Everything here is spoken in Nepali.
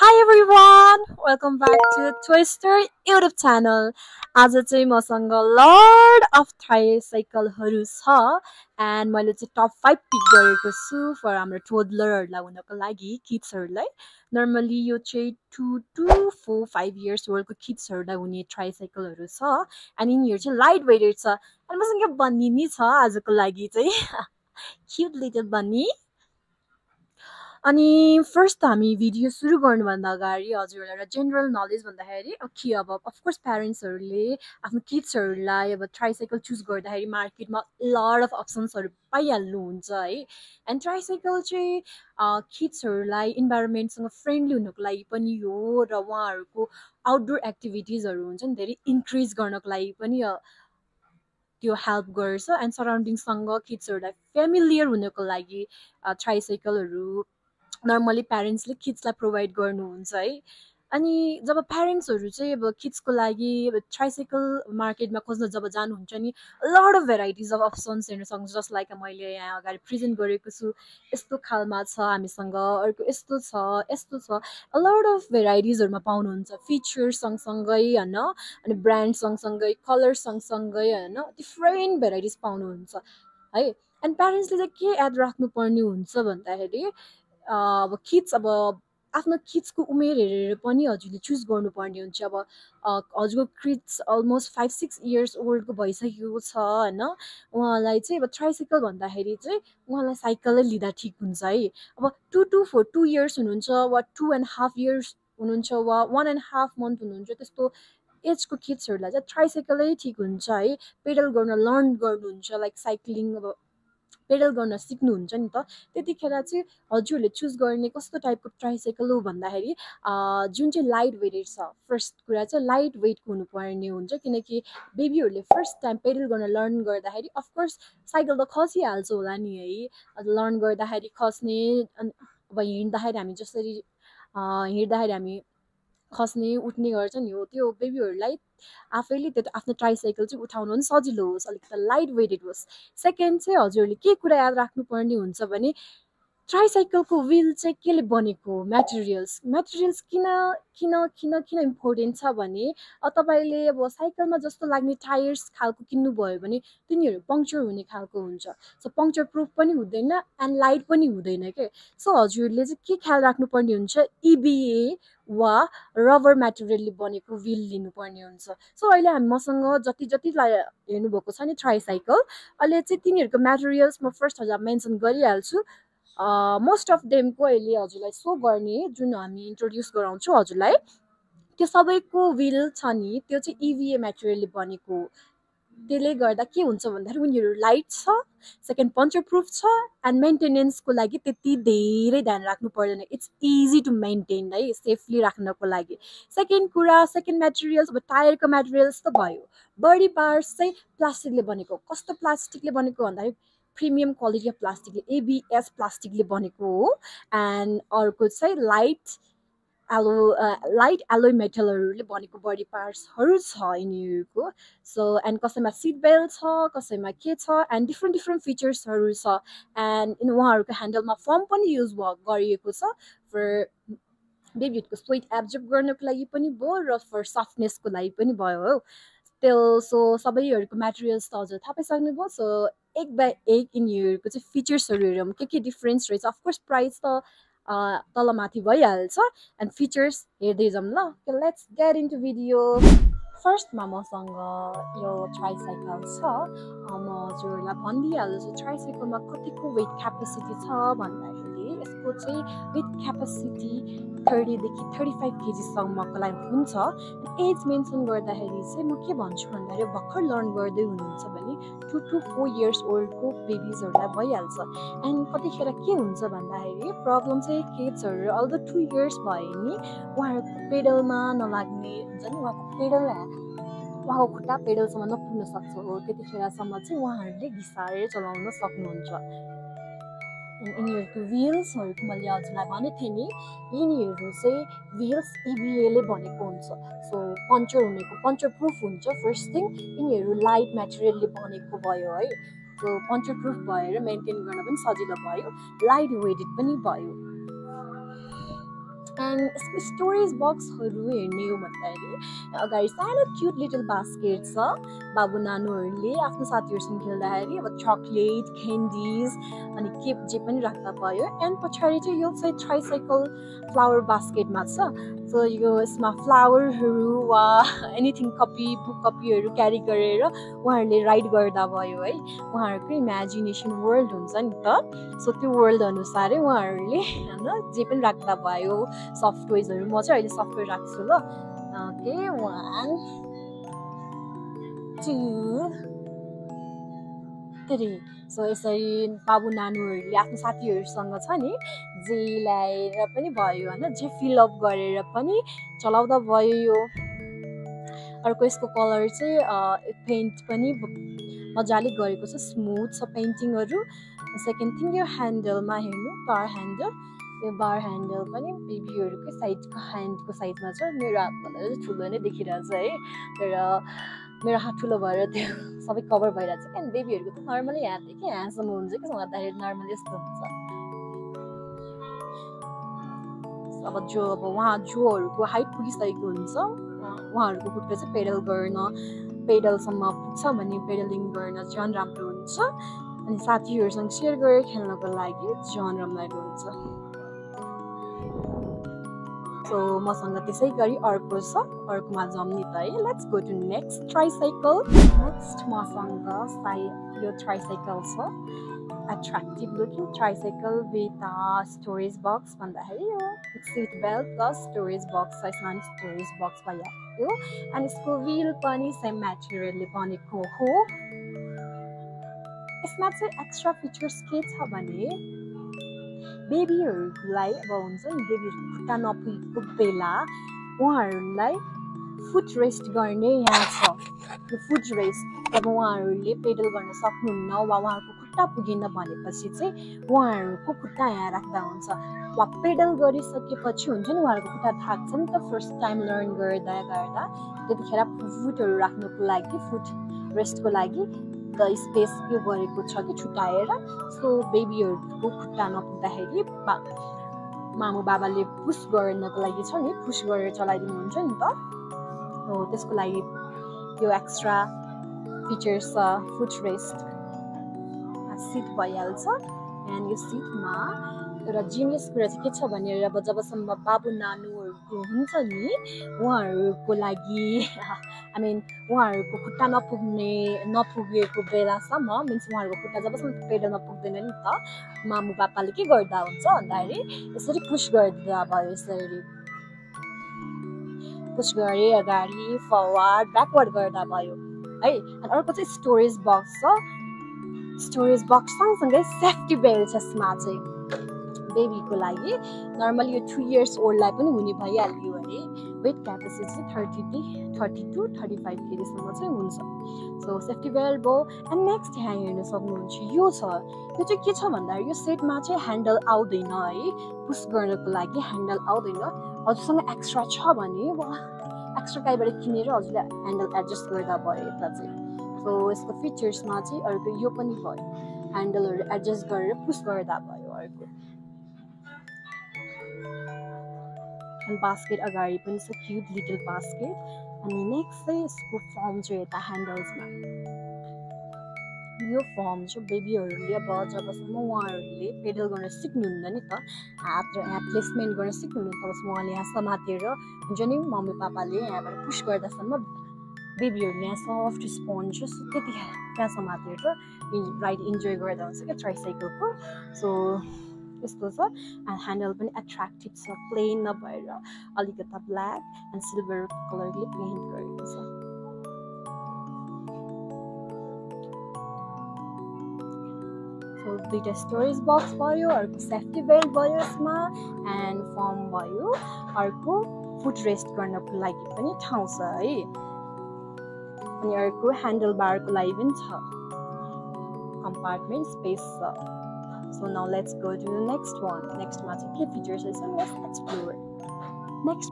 Hi everyone! Welcome back to Twister YouTube channel. आज चाहिँ मसँग लर्ड अफ ट्राइसाइकलहरू छ एन्ड मैले चाहिँ टप 5 पिक गरेको छु फर हाम्रो टोडलरहरूलाई हुनको लागि किड्सहरूलाई. नर्मली यो चाहिँ 2 to 4 5 इयर्स ओल्डको किड्सहरूलाई हुने ट्राइसाइकलहरू छ एन्ड यिनीहरू चाहिँ लाइट वेटेड छ एन्ड मसँग बन्नी नि छ आजको लागि चाहिँ क्युट लिटल बन्नी. अनि फर्स्ट त हामी भिडियो सुरु गर्नुभन्दा अगाडि हजुरहरूलाई एउटा जेनरल नलेज भन्दाखेरि के अब अफकोर्स प्यारेन्ट्सहरूले आफ्नो किड्सहरूलाई अब ट्राइसाइकल चुज गर्दाखेरि मार्केटमा लड अफ अप्सन्सहरू पाइहाल्नुहुन्छ है. एन्ड ट्राइसाइकल चाहिँ किड्सहरूलाई इन्भाइरोमेन्टसँग फ्रेन्डली हुनुको लागि पनि हो र उहाँहरूको आउटडोर एक्टिभिटिजहरू हुन्छ नि धेरै इन्क्रिज गर्नको लागि पनि त्यो हेल्प गर्छ एन्ड सराउन्डिङसँग किड्सहरूलाई फेमिलियर हुनको लागि ट्राइसाइकलहरू नर्मली प्यारेन्ट्सले किड्सलाई प्रोभाइड गर्नुहुन्छ है. अनि जब प्यारेन्ट्सहरू चाहिँ अब किड्सको लागि अब ट्राइसाइकल मार्केटमा खोज्न जब जानुहुन्छ नि lot of varieties of options हेर्न सक्नुहुन्छ. जस्ट लाइक मैले यहाँ अगाडि प्रेजेन्ट गरेको छु यस्तो खालमा छ हामीसँग, अर्को यस्तो छ लड अफ भेराइटिजहरूमा पाउनुहुन्छ. फिचर सँगसँगै होइन अनि ब्रान्ड सँगसँगै कलर सँगसँगै होइन डिफ्रेन्ट भेराइटिज पाउनुहुन्छ है. एन्ड प्यारेन्ट्सले चाहिँ के याद राख्नुपर्ने हुन्छ भन्दाखेरि अब किड्स अब आफ्नो किड्सको उमेर हेरेर पनि हजुरले चुज गर्नुपर्ने हुन्छ. अब हजुरको किड्स अलमोस्ट 5-6 इयर्स ओल्डको भइसकेको छ होइन, उहाँलाई चाहिँ अब ट्राइसाइकल भन्दाखेरि चाहिँ उहाँलाई साइकलै लिँदा ठिक हुन्छ है. अब 2 to 2 इयर्स हुनुहुन्छ वा 2.5 इयर्स हुनुहुन्छ वा 1.5 मन्थ हुनुहुन्छ, त्यस्तो एजको किड्सहरूलाई चाहिँ ट्राइसाइकलै ठिक हुन्छ है. पेडल गर्न लर्न गर्नुहुन्छ लाइक साइक्लिङ अब पेडल गर्न सिक्नुहुन्छ नि त, त्यतिखेर चाहिँ हजुरहरूले चुज गर्ने कस्तो टाइपको ट्राइसाइकल हो भन्दाखेरि जुन चाहिँ लाइट वेटेड छ. फर्स्ट कुरा चाहिँ लाइट वेटको हुनुपर्ने हुन्छ किनकि बेबीहरूले फर्स्ट टाइम पेडल गर्न लर्न गर्दाखेरि अफकोर्स साइकल त खसिहाल्छ होला नि है. लर्न गर्दाखेरि खस्ने अब हिँड्दाखेरि हामी जसरी हिँड्दाखेरि हामी खस्ने उठ्ने गर्छ नि हो, त्यो बेबीहरूलाई आफैले त्यो आफ्नो ट्राइसाइकल चाहिँ उठाउनु पनि सजिलो होस्, अलिकति लाइट वेटेड होस्. सेकेन्ड चाहिँ हजुरहरूले के कुरा याद राख्नुपर्ने हुन्छ भने ट्राइसाइकलको व्हिल चाहिँ केले बनेको हो, मेटेरियल्स किन किन किन किन इम्पोर्टेन्ट छ भने तपाईँले अब साइकलमा जस्तो लाग्ने टायर्स खालको किन्नुभयो भने तिनीहरू पङ्क्चर हुने खालको हुन्छ. सो पङ्क्चर प्रुफ पनि हुँदैन एन्ड लाइट पनि हुँदैन के. सो हजुरले चाहिँ के ख्याल राख्नुपर्ने हुन्छ, इबिए वा रबर मेटेरियलले बनेको व्हिल लिनुपर्ने हुन्छ. सो अहिले हामी मसँग जति जतिलाई हेर्नुभएको छ नि ट्राइसाइकल, अहिले चाहिँ तिनीहरूको मेटेरियल्स म फर्स्ट हजुर मेन्सन गरिहाल्छु. मोस्ट अफ देमको अहिले हजुरलाई सो गर्ने जुन हामी इन्ट्रोड्युस गराउँछौँ हजुरलाई, त्यो सबैको व्हिल छ नि त्यो चाहिँ इभिए मेटेरियलले बनेको हो. त्यसले गर्दा के हुन्छ भन्दाखेरि उनीहरू लाइट छ, सेकेन्ड पङ्क्चर प्रुफ छ एन्ड मेन्टेनेन्सको लागि त्यति धेरै ध्यान राख्नु पर्दैन. इट्स इजी टु मेन्टेन है, सेफली राख्नको लागि. सेकेन्ड मेटेरियल्स अब टायरको मेटेरियल्स त भयो. बडी पार्ट्स चाहिँ प्लास्टिकले बनेको. कस्तो प्लास्टिकले बनेको भन्दाखेरि प्रिमियम क्वालिटी अफ प्लास्टिकले एबिएस प्लास्टिकले बनेको हो. एन्ड अर्को चाहिँ लाइट एलोय मेटलहरूले बनेको बडी पार्ट्सहरू छ यिनीहरूको. सो एन्ड कसैमा सिट बेल्ट छ, कसैमा के छ एन्ड डिफ्रेन्ट फिचर्सहरू छ. एन्ड उहाँहरूको ह्यान्डलमा फर्म पनि युज गरिएको छ फर बेबीहरूको स्वेट एब्जर्ब गर्नको लागि पनि भयो र फर सफ्टनेसको लागि पनि भयो हो त्यो. सो सबैहरूको मेटेरियल्स त हजुर थाहा पाइसक्नुभयो. सो एक बाई एक यिनीहरूको चाहिँ फिचर्सहरू हेरौँ के डिफ्रेन्स रहेछ. अफकोर्स प्राइस त तलमाथि भइहाल्छ एन्ड फिचर्स हेर्दै जाउँ ल. Let's get into video. फर्स्टमा मसँग यो ट्राइसाइकल छ. म हजुरहरूलाई भनिदिइहाल्छु ट्राइसाइकलमा कतिको वेट क्यापेसिटी छ भन्दाखेरि यसको चाहिँ वेट क्यापेसिटी 30देखि 35 केजीसम्मको लागि हुन्छ. एज मेन्सन गर्दाखेरि चाहिँ म के भन्छु भन्दाखेरि भर्खर लर्न गर्दै हुनुहुन्छ भने 2 to 4 इयर्स ओल्डको बेबिजहरूलाई भइहाल्छ. एन्ड कतिखेर के हुन्छ भन्दाखेरि प्रब्लम चाहिँ किड्सहरू अल्दो 2 इयर्स भयो नि उहाँहरूको पेडलमा नलाग्ने हुन्छ नि, उहाँको खुट्टा पेडलसम्म नपुग्न सक्छ हो. त्यतिखेरसम्म चाहिँ उहाँहरूले घिसारेर चलाउन सक्नुहुन्छ. यिनीहरूको व्हिल्सहरूको मैले हजुरलाई भनेको थिएँ नि, यिनीहरू चाहिँ व्हिल्स इबिएले बनेको हुन्छ. सो पङ्क्चर प्रुफ हुन्छ. फर्स्ट थिङ यिनीहरू लाइट मेटेरियलले बनेको भयो है. सो पङ्क्चर प्रुफ भएर मेन्टेन गर्न पनि सजिलो भयो, लाइट वेटेड पनि भयो. एन्ड यसको स्टोरेज बक्सहरू हेर्ने हो भन्दाखेरि अगाडि सानो क्युट लिटल बास्केट छ बाबु नानुहरूले आफ्नो साथीहरूसँग खेल्दाखेरि अब चक्लेट क्यान्डिज अनि केक जे पनि राख्दा भयो एन्ड पछाडि चाहिँ यो चाहिँ ट्राइसाइकल फ्लावर बास्केटमा छ सो यो यसमा फ्लावरहरू वा एनिथिङ कपी बुक कपीहरू क्यारी गरेर उहाँहरूले राइड गर्दा भयो है उहाँहरूको इमेजिनेसन वर्ल्ड हुन्छ नि त सो त्यो वर्ल्ड अनुसारै उहाँहरूले होइन जे पनि राख्दा भयो सफ्ट टोइजहरू म चाहिँ अहिले सफ्ट टोय राख्छु ल ओके 1 2 3 सो यसरी बाबु नानुहरूले आफ्नो साथीहरूसँग छ नि जे ल्याएर पनि भयो होइन जे फिलअप गरेर पनि चलाउँदा भयो यो अर्को यसको कलर चाहिँ पेन्ट पनि मजाले गरेको छ स्मुथ छ पेन्टिङहरू सेकेन्ड थिङ यो ह्यान्डलमा हेर्नु बार ह्यान्डल यो बार ह्यान्डल पनि बेबीहरूको साइडको ह्यान्डको साइडमा छ मेरो हातभन्दा चाहिँ ठुलो नै देखिरहेछ है तर मेरो हात ठुलो भएर त्यो सबै कभर भइरहेको छ क्या बेबीहरूको त नर्मली यहाँदेखि यहाँसम्म हुन्छ कि गर्दाखेरि नर्मली यस्तो हुन्छ अब उहाँ जोहरूको हाइट पुगिसकेको हुन्छ उहाँहरूको खुट्टा चाहिँ पेडलसम्म पुग्छ भने पेडलिङ गर्न झन् राम्रो हुन्छ अनि साथीहरूसँग सेयर गरेर खेल्नको लागि झन् रमाइलो हुन्छ सो मसँग त्यसै गरी अर्कोमा जम्नी त है let's go to next tricycle next मसँग यो ट्राइसाइकल छ attractive looking tricycle with storage box भन्दाखेरि यो seat belt plus storage box छ यसमा स्टोरेज बक्स भइहाल्यो अनि यसको व्हिल पनि सेम मेटेरियलले बनेको हो यसमा चाहिँ एक्स्ट्रा फिचर्स के छ भने बेबीहरूलाई अब हुन्छ नि बेबीहरू खुट्टा नपुगेको बेला उहाँहरूलाई फुट रेस्ट गर्ने यहाँ छ यो फुट रेस्ट जब उहाँहरूले पेडल गर्न सक्नुहुन्न वा उहाँहरूको खुट्टा पुगेन भनेपछि चाहिँ उहाँहरूको खुट्टा यहाँ राख्दा हुन्छ वा पेडल गरिसकेपछि हुन्छ नि उहाँहरूको खुट्टा थाक्छ नि त फर्स्ट टाइम लर्न गर्दा त्यतिखेर फुटहरू राख्नुको लागि फुट रेस्टको लागि द स्पेस यो गरेको छ कि छुट्याएर सो बेबीहरूको खुट्टा नपुग्दाखेरि मामु बाबाले पुस गर्नको लागि छ नि पुस गरेर चलाइदिनुहुन्छ नि त हो त्यसको लागि यो एक्स्ट्रा फिचर्स छ फुट रेस्ट सिट भइहाल्छ एन्ड यो सिटमा एउटा जिनियस कुरा चाहिँ के छ भने अब जबसम्म बाबु नानुहरूको हुन्छ नि उहाँहरूको लागि उहाँहरूको खुट्टा नपुगेको बेलासम्म मिन्स उहाँहरूको खुट्टा जबसम्म पेडलमा पुग्दैन नि त मामु पापाले के गर्दा हुन्छ भन्दाखेरि यसरी पुस गरिदिँदा भयो यसरी पुस गरे अगाडि फरवार्ड ब्याकवर्ड गर्दा भयो है अनि अर्को चाहिँ स्टोरेज बक्स छ स्टोरेज बक्स सँगसँगै सेफ्टी बेल्ट छ यसमा चाहिँ बेबीको लागि नर्मली यो 2 इयर्स ओल्डलाई पनि हुने भइहाल्यो भने वेट क्यापेसिटी 30-35 केजीसम्म चाहिँ हुन्छ सो सेफ्टी बेल्ट भयो एन्ड नेक्स्ट यहाँ हेर्न सक्नुहुन्छ यो चाहिँ के छ भन्दाखेरि यो सेटमा चाहिँ ह्यान्डल आउँदैन है पुस गर्नको लागि ह्यान्डल आउँदैन हजुरसँग एक्स्ट्रा छ भने एक्स्ट्रा काहीँबाट किनेर हजुरले ह्यान्डल एडजस्ट गर्दा भयो यता चाहिँ सो यसको फिचर्समा चाहिँ अर्को यो पनि भयो ह्यान्डलहरू एडजस्ट गरेर पुस गर्दा भयो अर्को बास्केट अगाडि पनि छ क्युट लिटल बास्केट अनि नेक्स्ट चाहिँ यसको फर्म चाहिँ यता ह्यान्डल्समा यो फर्म चाहिँ बेबीहरूले अब जबसम्म उहाँहरूले पेडल गर्न सिक्नुहुन्न नि त हात र यहाँ प्लेसमेन्ट गर्न सिक्नुहुन्न तबसम्म उहाँले यहाँ समातेर हुन्छ नि मम्मी पापाले यहाँबाट पुस गर्दासम्म बेबीहरूले यहाँ सफ्ट स्पन्ज त्यतिखेर त्यहाँ समातेर राइड इन्जोय गर्दा हुन्छ क्या ट्राइसाइकलको सो यस्तो छ एन्ड ह्यान्डल पनि एट्र्याक्टिभ छ प्लेन नभएर अलिकता ब्ल्याक एन्ड सिल्भर कलरले पेन्ट गरेको छ सो दुईटा स्टोरेज बक्स भयो अर्को सेफ्टी बेल्ट भयो यसमा एन्ड फर्म भयो अर्को फुट रेस्ट गर्नको लागि पनि ठाउँ छ है अनि अर्को ह्यान्डल बारको लागि पनि छ कम्पार्टमेन्ट स्पेस छ So now let's go to the next one. Next match, key features is let's explore. Next